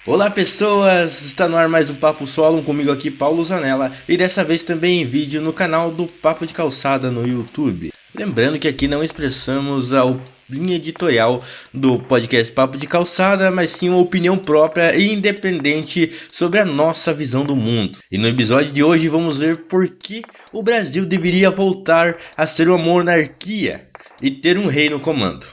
Olá pessoas, está no ar mais um Papo Solo, comigo aqui Paulo Zanella e dessa vez também em vídeo no canal do Papo de Calçada no YouTube. Lembrando que aqui não expressamos a linha editorial do podcast Papo de Calçada, mas sim uma opinião própria e independente sobre a nossa visão do mundo. E no episódio de hoje vamos ver por que o Brasil deveria voltar a ser uma monarquia e ter um rei no comando.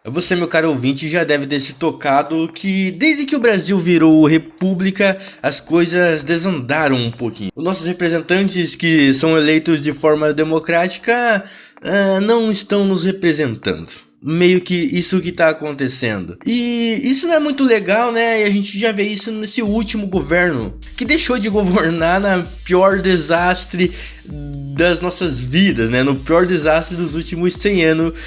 Você, meu caro ouvinte, já deve ter se tocado que desde que o Brasil virou república, as coisas desandaram um pouquinho. Os nossos representantes, que são eleitos de forma democrática, não estão nos representando. Meio que isso que está acontecendo. E isso não é muito legal, né? E a gente já vê isso nesse último governo, que deixou de governar na pior desastre das nossas vidas, né? No pior desastre dos últimos 100 anos.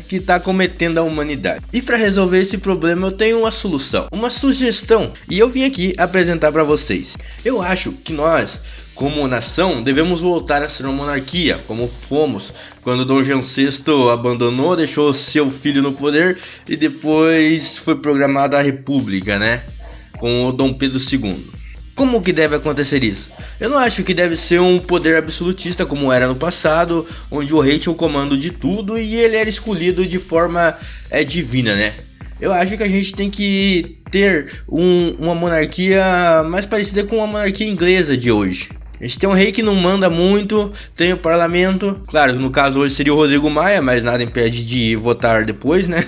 Que está cometendo a humanidade. E para resolver esse problema eu tenho uma solução, uma sugestão, e eu vim aqui apresentar para vocês. Eu acho que nós, como nação, devemos voltar a ser uma monarquia, como fomos quando Dom João VI abandonou, deixou seu filho no poder e depois foi programada a república, né? Com o Dom Pedro II. Como que deve acontecer isso? Eu não acho que deve ser um poder absolutista como era no passado, onde o rei tinha o comando de tudo e ele era escolhido de forma divina, né? Eu acho que a gente tem que ter uma monarquia mais parecida com a monarquia inglesa de hoje. A gente tem um rei que não manda muito, tem o parlamento, claro, no caso hoje seria o Rodrigo Maia, mas nada impede de votar depois, né?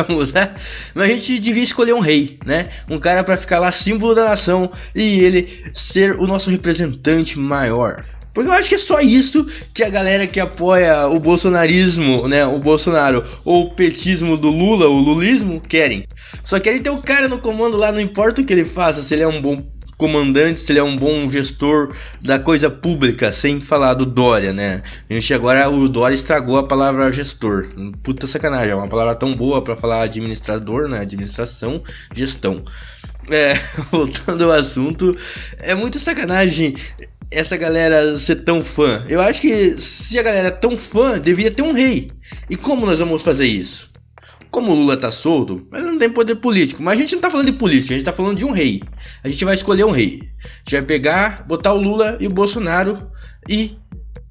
Mudar. Mas a gente devia escolher um rei, né? Um cara para ficar lá símbolo da nação e ele ser o nosso representante maior. Porque eu acho que é só isso que a galera que apoia o bolsonarismo, né? O Bolsonaro ou o petismo do Lula, o lulismo, querem. Só querem ter o cara no comando lá, não importa o que ele faça, se ele é um bom comandante, se ele é um bom gestor da coisa pública, sem falar do Dória, né? A gente agora, o Dória estragou a palavra gestor. Puta sacanagem, é uma palavra tão boa pra falar administrador, né? Administração, gestão. Voltando ao assunto, é muita sacanagem essa galera ser tão fã. Eu acho que se a galera é tão fã, deveria ter um rei. E como nós vamos fazer isso? Como o Lula tá solto, mas não tem poder político. Mas a gente não tá falando de política, a gente tá falando de um rei. A gente vai escolher um rei. A gente vai pegar, botar o Lula e o Bolsonaro e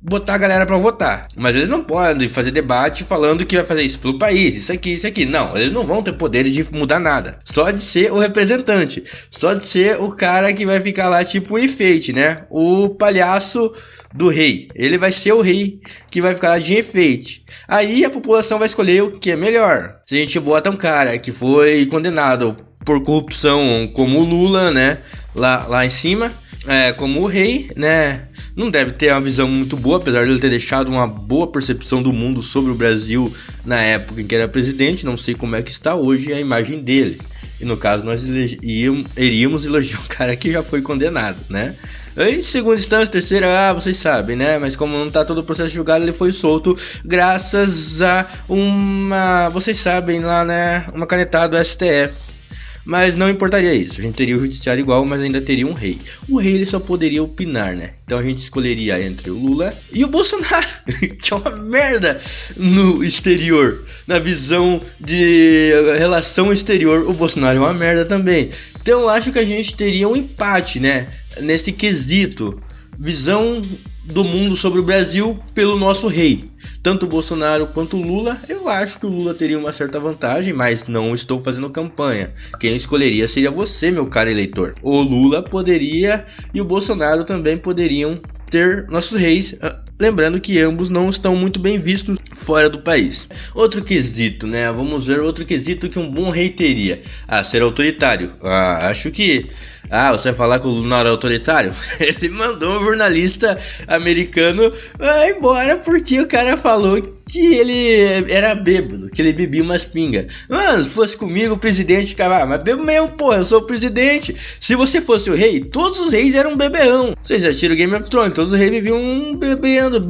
botar a galera pra votar. Mas eles não podem fazer debate falando que vai fazer isso pelo país, isso aqui. Não, eles não vão ter poder de mudar nada. Só de ser o representante. Só de ser o cara que vai ficar lá tipo o enfeite, né? O palhaço do rei. Ele vai ser o rei que vai ficar lá de enfeite. Aí a população vai escolher o que é melhor. Se a gente bota um cara que foi condenado por corrupção como o Lula, né? Lá em cima, como o rei, né? Não deve ter uma visão muito boa, apesar de ele ter deixado uma boa percepção do mundo sobre o Brasil na época em que era presidente. Não sei como é que está hoje a imagem dele. E no caso nós iríamos elogiar um cara que já foi condenado, né? Em segunda instância, terceira, vocês sabem, né? Mas como não tá todo o processo julgado, ele foi solto graças a vocês sabem lá, né? Uma canetada do STF. Mas não importaria isso, a gente teria o judiciário igual, mas ainda teria um rei. O rei ele só poderia opinar, né? Então a gente escolheria entre o Lula e o Bolsonaro, que é uma merda no exterior. Na visão de relação exterior, o Bolsonaro é uma merda também. Então eu acho que a gente teria um empate, né? Nesse quesito, visão do mundo sobre o Brasil pelo nosso rei. Tanto o Bolsonaro quanto o Lula, eu acho que o Lula teria uma certa vantagem, mas não estou fazendo campanha. Quem escolheria seria você, meu caro eleitor. O Lula poderia e o Bolsonaro também poderiam ter nossos reis, lembrando que ambos não estão muito bem vistos fora do país. Outro quesito, né? Vamos ver outro quesito que um bom rei teria. Ser autoritário. Acho que... você vai falar que o Lula não era autoritário? Ele mandou um jornalista americano embora porque o cara falou que ele era bêbado, que ele bebia umas pingas. Mano, se fosse comigo o presidente ficava, mas bebo mesmo, porra, eu sou o presidente. Se você fosse o rei, todos os reis eram beberrão. Vocês já tiram o Game of Thrones, todos os reis viviam bebendo,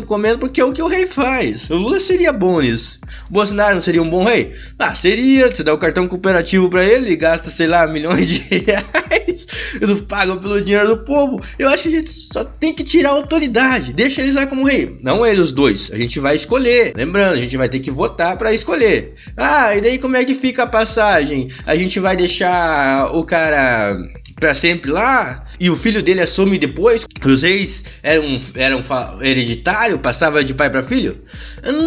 comendo, porque é o que o rei faz. O Lula seria bom nisso. O Bolsonaro não seria um bom rei? Seria, você dá o cartão cooperativo pra ele e gasta, sei lá, milhões de reais. Eles pagam pelo dinheiro do povo. Eu acho que a gente só tem que tirar a autoridade. Deixa eles lá como rei. Não eles os dois. A gente vai escolher. Lembrando, a gente vai ter que votar pra escolher. Ah, e daí como é que fica a passagem? A gente vai deixar o cara pra sempre lá, e o filho dele assume depois. Os reis eram hereditário, passava de pai para filho.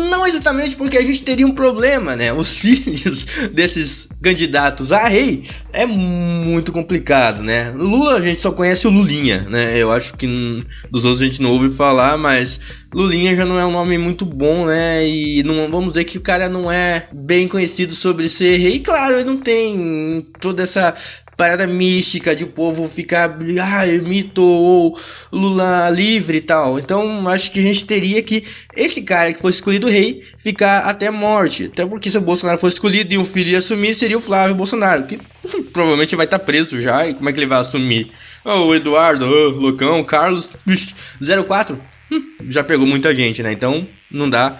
Não exatamente, porque a gente teria um problema, né? Os filhos desses candidatos a rei é muito complicado, né? Lula a gente só conhece o Lulinha, né? Eu acho que dos outros a gente não ouve falar, mas Lulinha já não é um nome muito bom, né? E não vamos dizer que o cara não é bem conhecido sobre ser rei. Claro, ele não tem toda essa parada mística de o povo ficar, mito ou Lula livre e tal. Então acho que a gente teria que esse cara que fosse escolhido rei ficar até a morte. Até porque se o Bolsonaro fosse escolhido e um filho ia assumir, seria o Flávio Bolsonaro, que provavelmente vai estar preso já. E como é que ele vai assumir? O Eduardo, Lucão, Carlos 04 já pegou muita gente, né? Então não dá.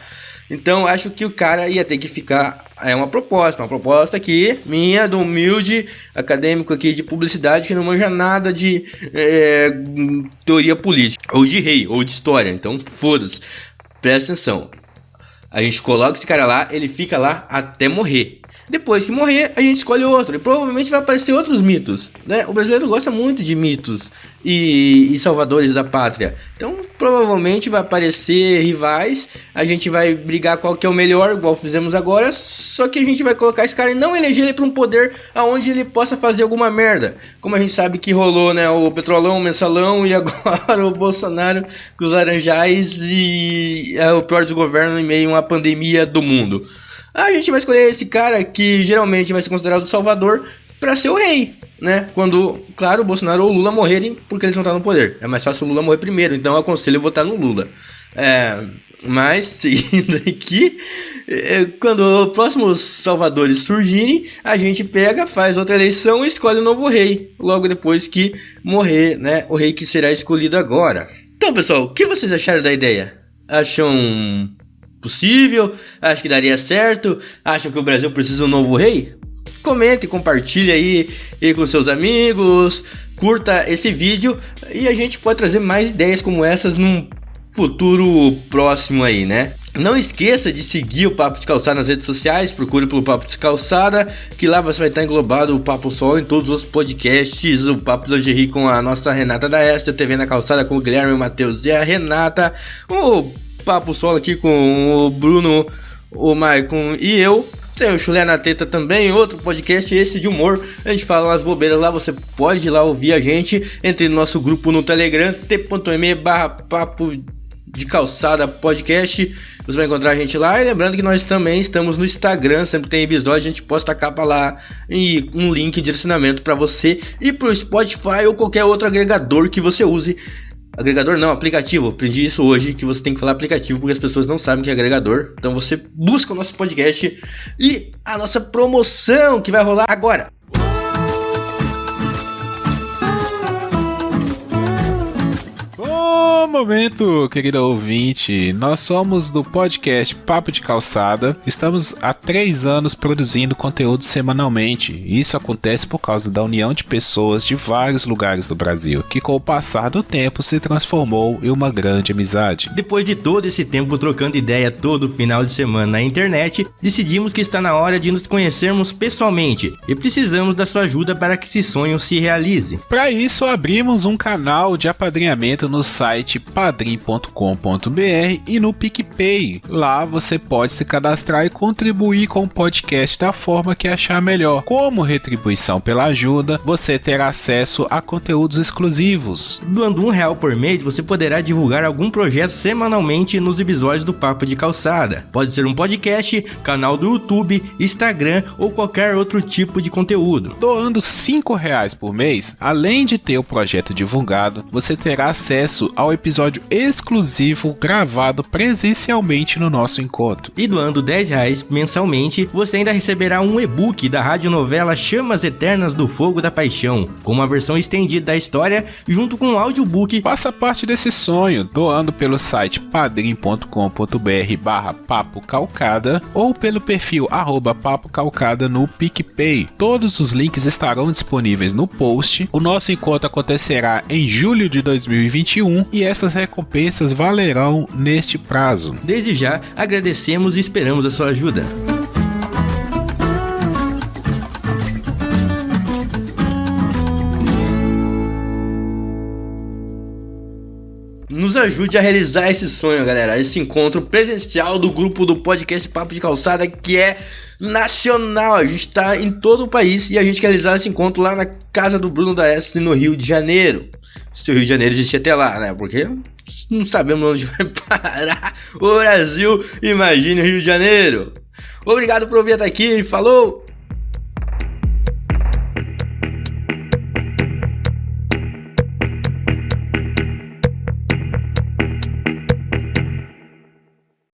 Então acho que o cara ia ter que ficar. É uma proposta aqui minha, do humilde acadêmico aqui de publicidade, que não manja nada de teoria política, ou de rei, ou de história. Então foda-se, presta atenção. A gente coloca esse cara lá, ele fica lá até morrer. Depois que morrer, a gente escolhe outro. E provavelmente vai aparecer outros mitos, né? O brasileiro gosta muito de mitos e salvadores da pátria. Então provavelmente vai aparecer rivais. A gente vai brigar qual que é o melhor, igual fizemos agora. Só que a gente vai colocar esse cara e não eleger ele para um poder aonde ele possa fazer alguma merda. Como a gente sabe que rolou, né? O Petrolão, o Mensalão e agora o Bolsonaro com os laranjais e o pior desgoverno em meio a uma pandemia do mundo. A gente vai escolher esse cara que geralmente vai ser considerado o salvador para ser o rei, né? Quando, claro, o Bolsonaro ou o Lula morrerem porque eles não estão no poder. É mais fácil o Lula morrer primeiro, então eu aconselho votar no Lula. Mas seguindo aqui, quando os próximos salvadores surgirem, a gente pega, faz outra eleição e escolhe o novo rei, logo depois que morrer, né? O rei que será escolhido agora. Então, pessoal, o que vocês acharam da ideia? Acham possível? Acho que daria certo? Acham que o Brasil precisa de um novo rei? Comente, compartilhe aí com seus amigos, curta esse vídeo e a gente pode trazer mais ideias como essas num futuro próximo aí, né? Não esqueça de seguir o Papo de Calçada nas redes sociais, procure pelo Papo de Calçada, que lá você vai estar englobado o Papo Sol em todos os podcasts, o Papo de Lingerie com a nossa Renata da Esta, TV na Calçada com o Guilherme, o Matheus e a Renata, o Papo Solo aqui com o Bruno, o Maicon e eu. Tem o Chulé na Teta também, outro podcast esse de humor. A gente fala umas bobeiras lá, você pode ir lá ouvir a gente. Entre no nosso grupo no Telegram, t.me/papo de calçada podcast. Você vai encontrar a gente lá. E lembrando que nós também estamos no Instagram, sempre tem episódio, a gente posta a capa lá e um link de direcionamento para você e pro Spotify ou qualquer outro agregador que você use. Agregador não, aplicativo. Aprendi isso hoje, que você tem que falar aplicativo porque as pessoas não sabem que é agregador. Então você busca o nosso podcast e a nossa promoção que vai rolar agora. Bom momento, querido ouvinte. Nós somos do podcast Papo de Calçada. Estamos há 3 anos produzindo conteúdo semanalmente. Isso acontece por causa da união de pessoas de vários lugares do Brasil, que com o passar do tempo se transformou em uma grande amizade. Depois de todo esse tempo trocando ideia todo final de semana na internet, decidimos que está na hora de nos conhecermos pessoalmente e precisamos da sua ajuda para que esse sonho se realize. Para isso, abrimos um canal de apadrinhamento no site padrim.com.br e no PicPay. Lá você pode se cadastrar e contribuir com o podcast da forma que achar melhor. Como retribuição pela ajuda, você terá acesso a conteúdos exclusivos. Doando R$1 por mês, você poderá divulgar algum projeto semanalmente nos episódios do Papo de Calçada. Pode ser um podcast, canal do YouTube, Instagram ou qualquer outro tipo de conteúdo. Doando R$5 por mês, além de ter o projeto divulgado, você terá acesso ao episódio episódio exclusivo gravado presencialmente no nosso encontro. E doando R$10 mensalmente, você ainda receberá um e-book da radionovela Chamas Eternas do Fogo da Paixão, com uma versão estendida da história, junto com um audiobook. Faça parte desse sonho, doando pelo site padrim.com.br/papocalcada ou pelo perfil @papocalcada no PicPay. Todos os links estarão disponíveis no post. O nosso encontro acontecerá em julho de 2021 e essas recompensas valerão neste prazo. Desde já, agradecemos e esperamos a sua ajuda. Nos ajude a realizar esse sonho, galera. Esse encontro presencial do grupo do podcast Papo de Calçada, que é nacional. A gente tá em todo o país e a gente quer realizar esse encontro lá na casa do Bruno da S no Rio de Janeiro. Se o Rio de Janeiro existir até lá, né? Porque não sabemos onde vai parar o Brasil. Imagine o Rio de Janeiro. Obrigado por ouvir até aqui. Falou!